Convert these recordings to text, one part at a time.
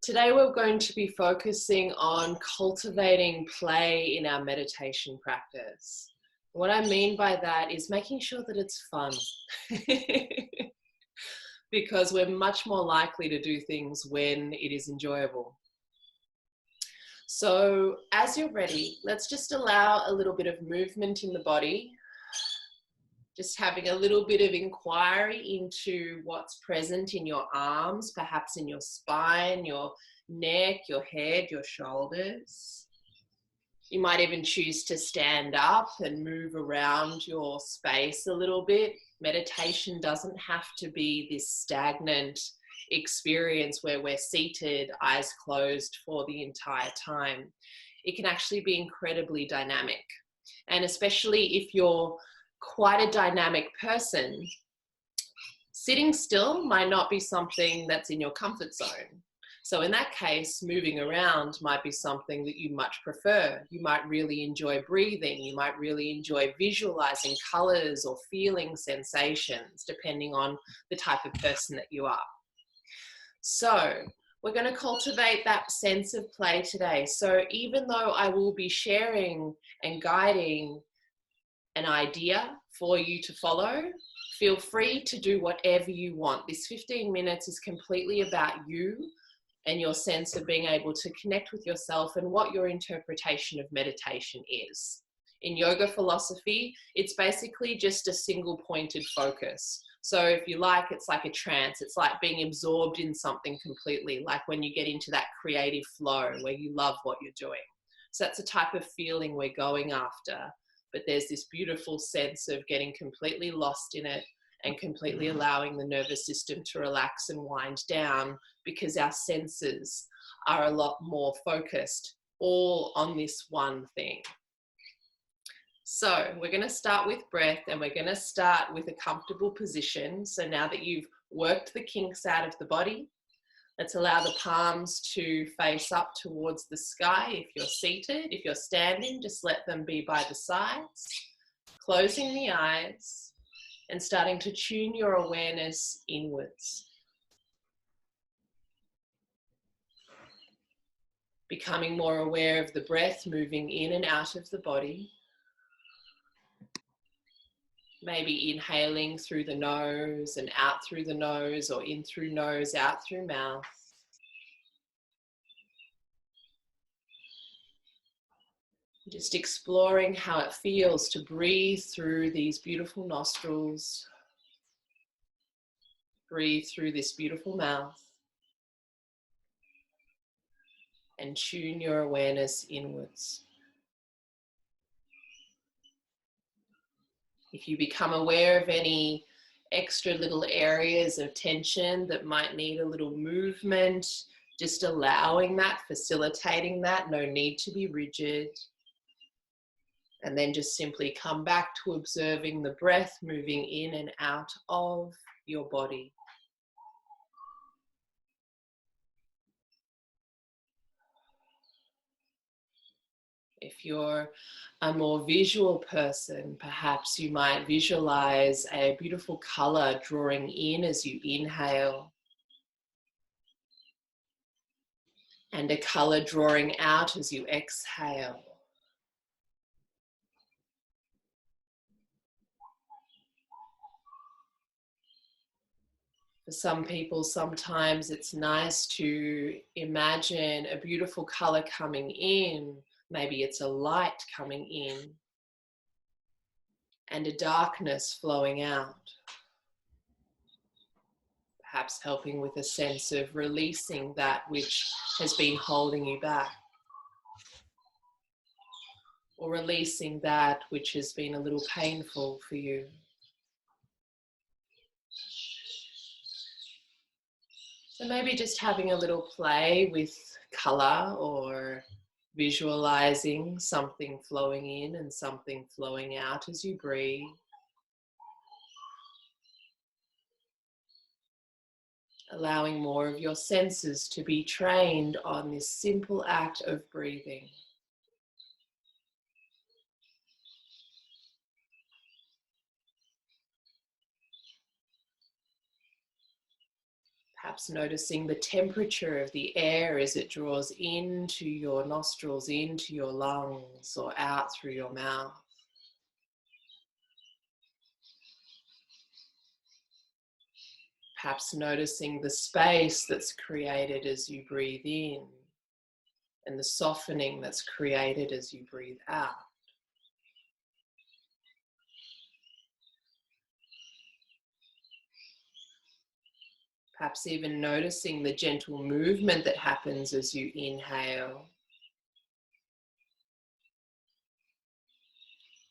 Today we're going to be focusing on cultivating play in our meditation practice. What I mean by that is making sure that it's fun. Because we're much more likely to do things when it is enjoyable. So as you're ready, let's just allow a little bit of movement in the body. Just having a little bit of inquiry into what's present in your arms, perhaps in your spine, your neck, your head, your shoulders. You might even choose to stand up and move around your space a little bit. Meditation doesn't have to be this stagnant experience where we're seated, eyes closed for the entire time. It can actually be incredibly dynamic. And especially if you're quite a dynamic person, sitting still might not be something that's in your comfort zone. So in that case, moving around might be something that you much prefer. You might really enjoy breathing. You might really enjoy visualizing colors or feeling sensations, depending on the type of person that you are. So we're going to cultivate that sense of play today. So even though I will be sharing and guiding an idea for you to follow, feel free to do whatever you want. This 15 minutes is completely about you and your sense of being able to connect with yourself and what your interpretation of meditation is. In yoga philosophy, it's basically just a single pointed focus. So if you like, it's like a trance. It's like being absorbed in something completely, like when you get into that creative flow where you love what you're doing. So that's the type of feeling we're going after. But there's this beautiful sense of getting completely lost in it and completely allowing the nervous system to relax and wind down, because our senses are a lot more focused all on this one thing. So we're going to start with breath, and we're going to start with a comfortable position. So now that you've worked the kinks out of the body, let's allow the palms to face up towards the sky if you're seated. If you're standing, just let them be by the sides. Closing the eyes and starting to tune your awareness inwards. Becoming more aware of the breath moving in and out of the body. Maybe inhaling through the nose and out through the nose, or in through nose, out through mouth. Just exploring how it feels to breathe through these beautiful nostrils. Breathe through this beautiful mouth. And tune your awareness inwards. If you become aware of any extra little areas of tension that might need a little movement, just allowing that, facilitating that, no need to be rigid. And then just simply come back to observing the breath moving in and out of your body. If you're a more visual person, perhaps you might visualize a beautiful color drawing in as you inhale, and a color drawing out as you exhale. For some people, sometimes it's nice to imagine a beautiful color coming in. Maybe it's a light coming in and a darkness flowing out. Perhaps helping with a sense of releasing that which has been holding you back, or releasing that which has been a little painful for you. So maybe just having a little play with color, or visualizing something flowing in and something flowing out as you breathe. Allowing more of your senses to be trained on this simple act of breathing. Perhaps noticing the temperature of the air as it draws into your nostrils, into your lungs, or out through your mouth. Perhaps noticing the space that's created as you breathe in and the softening that's created as you breathe out. Perhaps even noticing the gentle movement that happens as you inhale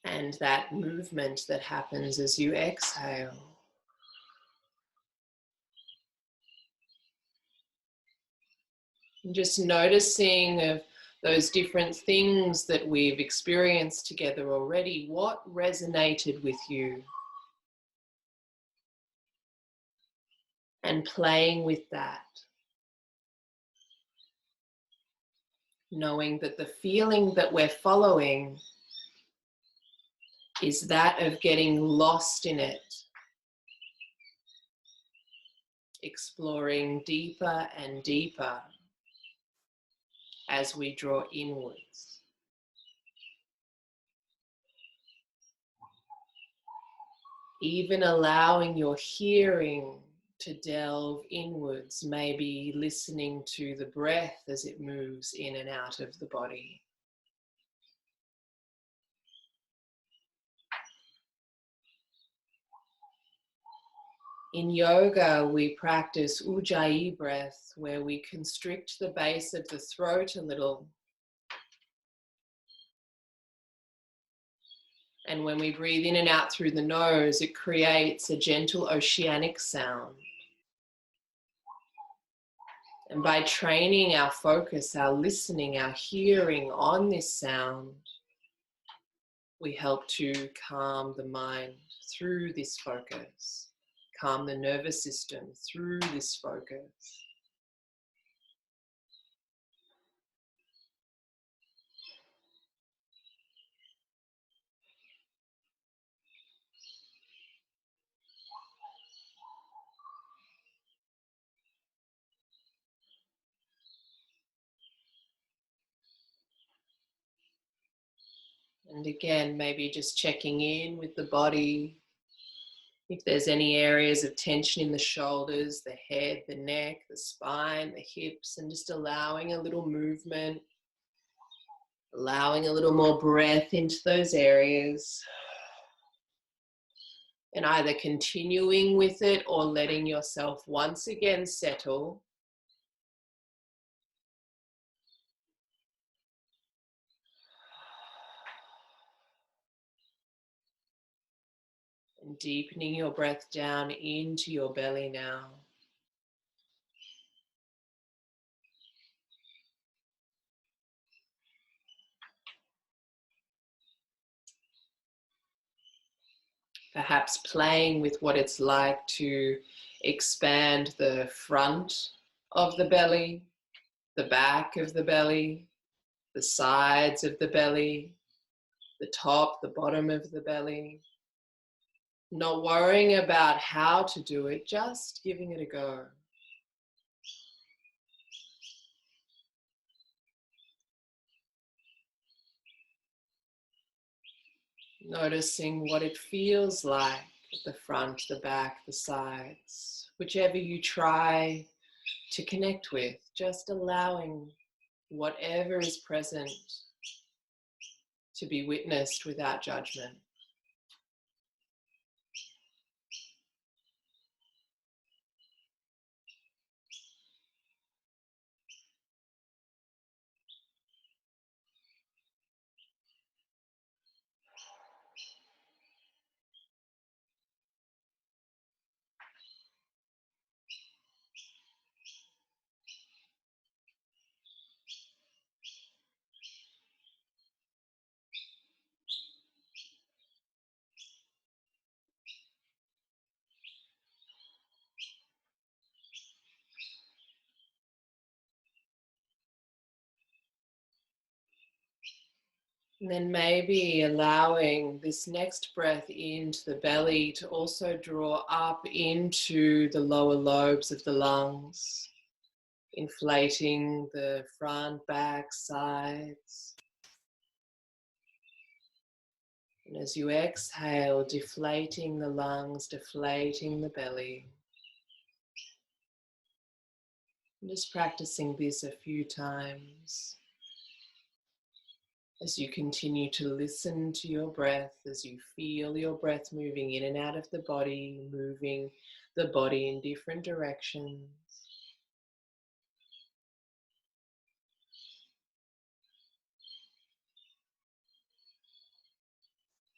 and that movement that happens as you exhale. And just noticing of those different things that we've experienced together already, what resonated with you? And playing with that. Knowing that the feeling that we're following is that of getting lost in it. Exploring deeper and deeper as we draw inwards. Even allowing your hearing to delve inwards, maybe listening to the breath as it moves in and out of the body. In yoga, we practice ujjayi breath, where we constrict the base of the throat a little. And when we breathe in and out through the nose, it creates a gentle oceanic sound. And by training our focus, our listening, our hearing on this sound, we help to calm the mind through this focus, calm the nervous system through this focus. And again, maybe just checking in with the body. If there's any areas of tension in the shoulders, the head, the neck, the spine, the hips, and just allowing a little movement, allowing a little more breath into those areas. And either continuing with it or letting yourself once again settle. And deepening your breath down into your belly now. Perhaps playing with what it's like to expand the front of the belly, the back of the belly, the sides of the belly, the top, the bottom of the belly. Not worrying about how to do it, just giving it a go. Noticing what it feels like at the front, the back, the sides, whichever you try to connect with, just allowing whatever is present to be witnessed without judgment. And then maybe allowing this next breath into the belly to also draw up into the lower lobes of the lungs, inflating the front, back, sides. And as you exhale, deflating the lungs, deflating the belly. And just practicing this a few times. As you continue to listen to your breath, as you feel your breath moving in and out of the body, moving the body in different directions.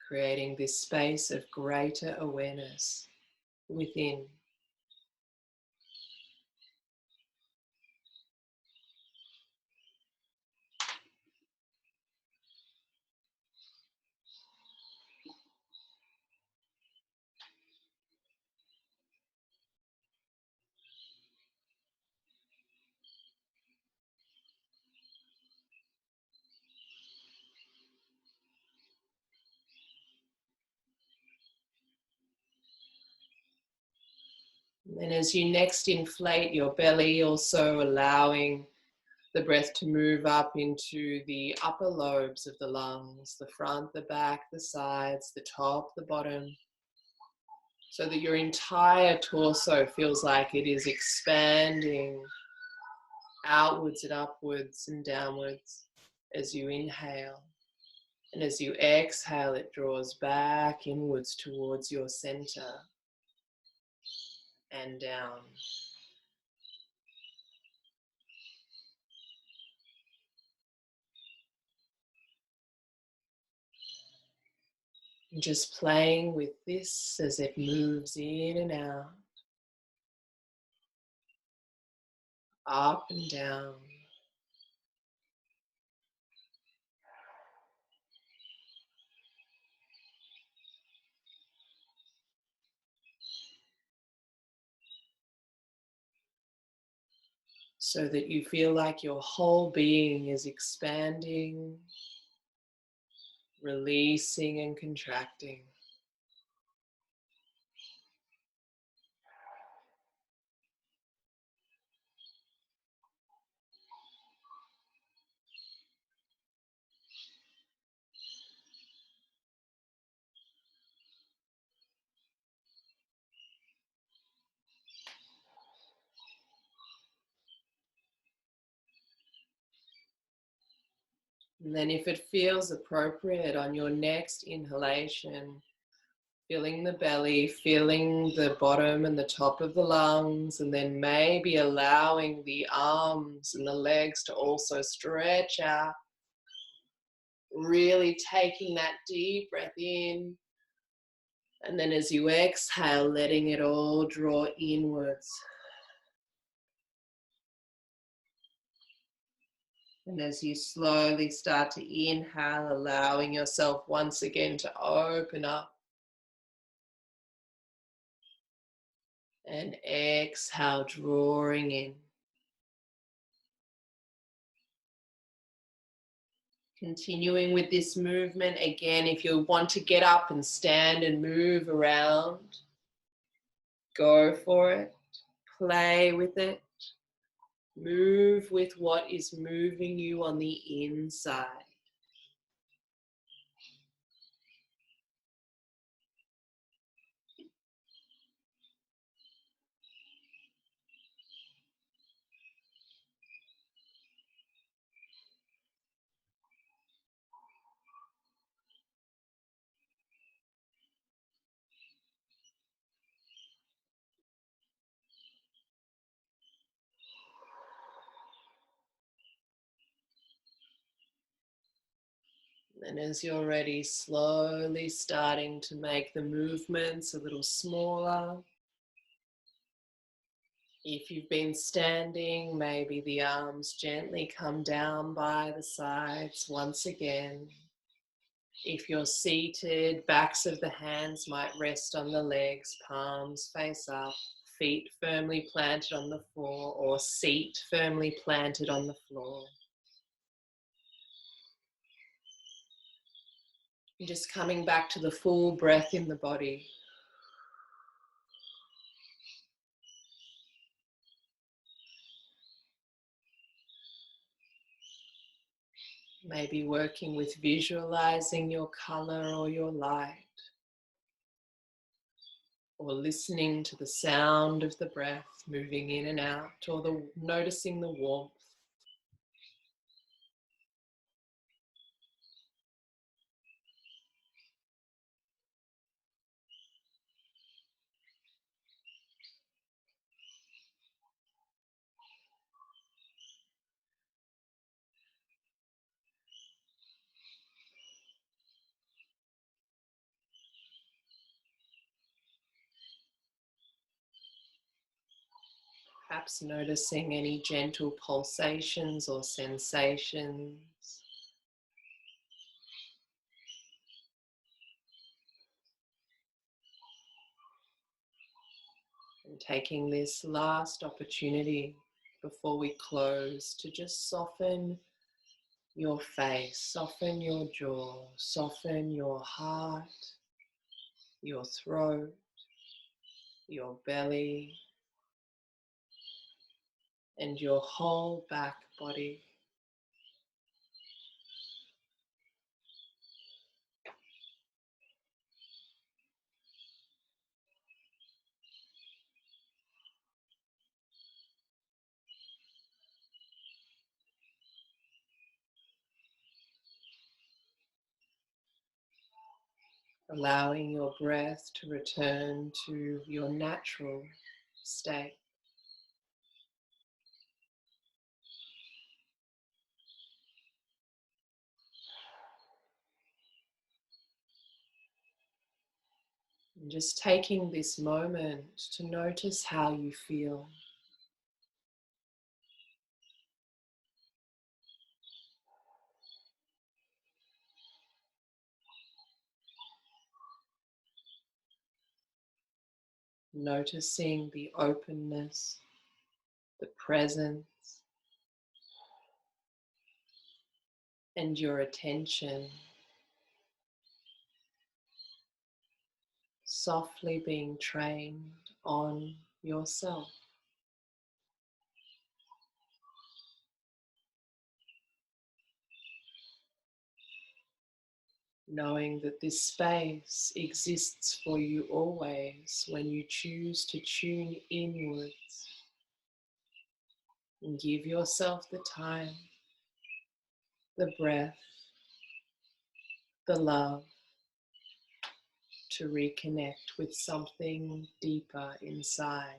Creating this space of greater awareness within. And as you next inflate your belly, also allowing the breath to move up into the upper lobes of the lungs, the front, the back, the sides, the top, the bottom, so that your entire torso feels like it is expanding outwards and upwards and downwards as you inhale. And as you exhale, it draws back inwards towards your center and down. And just playing with this as it moves in and out, up and down. So that you feel like your whole being is expanding, releasing and contracting. And then if it feels appropriate on your next inhalation, feeling the belly, feeling the bottom and the top of the lungs, and then maybe allowing the arms and the legs to also stretch out. Really taking that deep breath in. And then as you exhale, letting it all draw inwards. And as you slowly start to inhale, allowing yourself once again to open up. And exhale, drawing in. Continuing with this movement. Again, if you want to get up and stand and move around, go for it. Play with it. Move with what is moving you on the inside. And as you're ready, slowly starting to make the movements a little smaller. If you've been standing, maybe the arms gently come down by the sides once again. If you're seated, backs of the hands might rest on the legs, palms face up, feet firmly planted on the floor, or seat firmly planted on the floor. And just coming back to the full breath in the body. Maybe working with visualizing your color or your light, or listening to the sound of the breath moving in and out, or noticing the warmth. Perhaps noticing any gentle pulsations or sensations. And taking this last opportunity before we close to just soften your face, soften your jaw, soften your heart, your throat, your belly, and your whole back body. Allowing your breath to return to your natural state. And just taking this moment to notice how you feel. Noticing the openness, the presence, and your attention softly being trained on yourself. Knowing that this space exists for you always when you choose to tune inwards and give yourself the time, the breath, the love to reconnect with something deeper inside.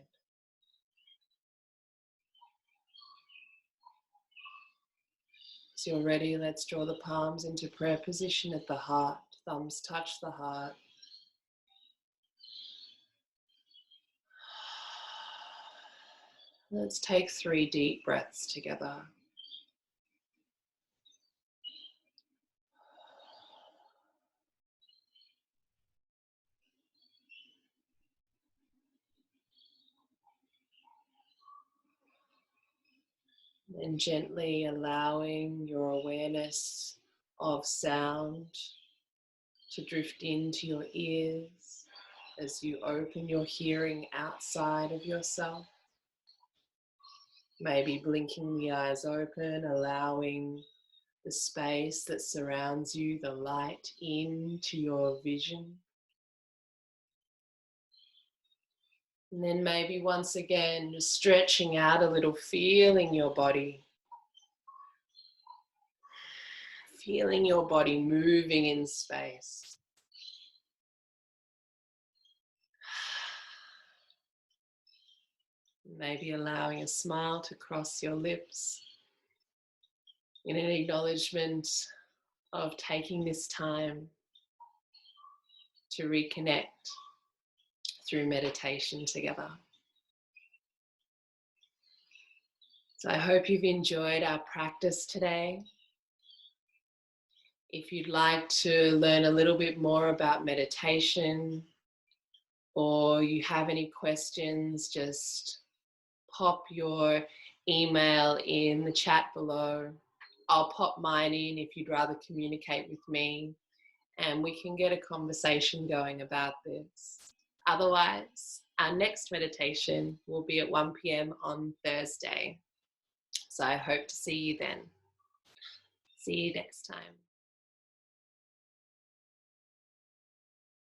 So you're ready, let's draw the palms into prayer position at the heart. Thumbs touch the heart. Let's take 3 deep breaths together. And gently allowing your awareness of sound to drift into your ears as you open your hearing outside of yourself. Maybe blinking the eyes open, allowing the space that surrounds you, the light into your vision. And then maybe once again, just stretching out a little, feeling your body. Feeling your body moving in space. Maybe allowing a smile to cross your lips in an acknowledgement of taking this time to reconnect through meditation together. So I hope you've enjoyed our practice today. If you'd like to learn a little bit more about meditation, or you have any questions, just pop your email in the chat below. I'll pop mine in if you'd rather communicate with me. and we can get a conversation going about this. Otherwise, our next meditation will be at 1 p.m. on Thursday. So I hope to see you then. See you next time.